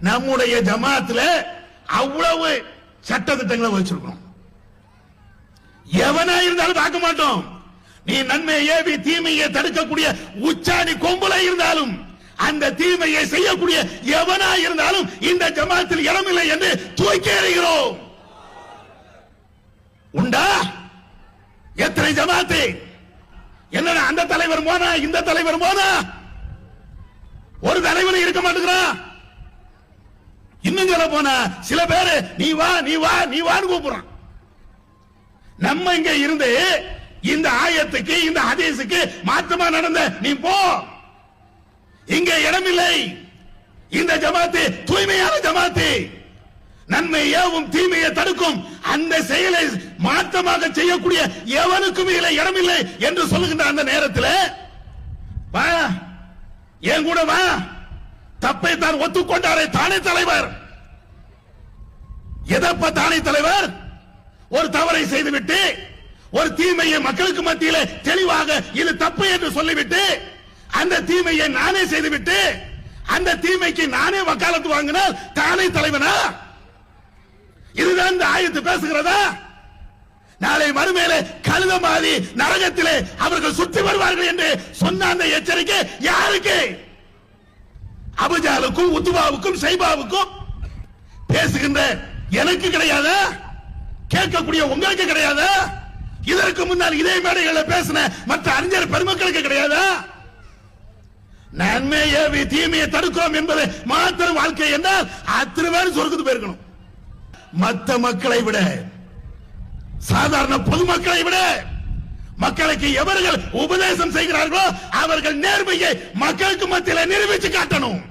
நம்முடைய ஜமாத்துல அவ்வளவு சட்ட திட்டங்களை வச்சிருக்கோம். எவனா இருந்தாலும் பார்க்க மாட்டோம். நீ நன்மையை ஏவி தீமையை தடுக்கக்கூடிய உச்சாணி கொம்புல இருந்தாலும் அந்த தீமையை செய்யக்கூடிய எவனா இருந்தாலும் இந்த ஜமாத்தில் இடமில்லை என்று தூக்கி எறிகிறோம். உண்டா? எத்தனை ஜமாத்து? என்ன அந்த தலைவர் போனா இந்த தலைவர் போனா ஒரு தலைவர் இருக்க மாட்டேங்கிறான். இன்னும் சொல்ல போனா சில பேரு நீ வா நீ வா நீ வான்னு கூப்பிடுறான். நம்ம இங்க இருந்து இந்த ஆயத்துக்கு இந்த ஹதீஸுக்கு மாற்றமா நடந்த நீ போ, இங்க இடமில்லை. இந்த ஜமாத்து தூய்மையான ஜமாத்து, நன்மை ஏவும் தீமையை தடுக்கும் அந்த செயலை மாற்றமாக செய்யக்கூடிய எவனுக்கும் இடமில்லை என்று சொல்லுகின்ற அந்த நேரத்தில் வா, என் கூட வா, தப்பை தான் ஒத்துக்கொண்டாரே தானே தலைவர். எதப்ப தானே தலைவர்? ஒரு தவறை செய்துவிட்டு ஒரு தீமையை மக்களுக்கு மத்தியில் தெளிவாக இது தப்பு என்று சொல்லிவிட்டு அந்த தீமையை நானே செய்துவிட்டு அந்த தீமைக்கு நானே வக்காலத்து வாங்கினால் தானே தலைவனா? இதுதான் இந்த ஆயத்து பேசுகிறதா? நாளை மறுமையிலே கழுத மாதிரி நரகத்திலே அவர்கள் சுற்றி வருவார்கள் என்று சொன்ன அந்த எச்சரிக்கை யாருக்கு? அபுஜாலுக்கும் உத்துபாவுக்கும் சைபாவுக்கும் பேசுகின்ற எனக்கு கிடையாதா? கேட்கக்கூடிய உங்களுக்கு கிடையாதா? இதற்கு முன்னால் இதே மேடைகளில் பேசின மற்ற அறிஞர் பெருமக்களுக்கு கிடையாதா? நன்மையை தீமையை தடுக்கிறோம் என்பது மாத்திரம் வாழ்க்கை என்றால் அத்தனை பேர் சொர்க்கத்துக்கு போயிருக்கணும். மற்ற மக்களை விட, சாதாரண பொதுமக்களை விட மக்களுக்கு எவர்கள் உபதேசம் செய்கிறார்களோ அவர்கள் நேர்மையை மக்களுக்கு மத்தியில் நிரூபித்து காட்டணும்.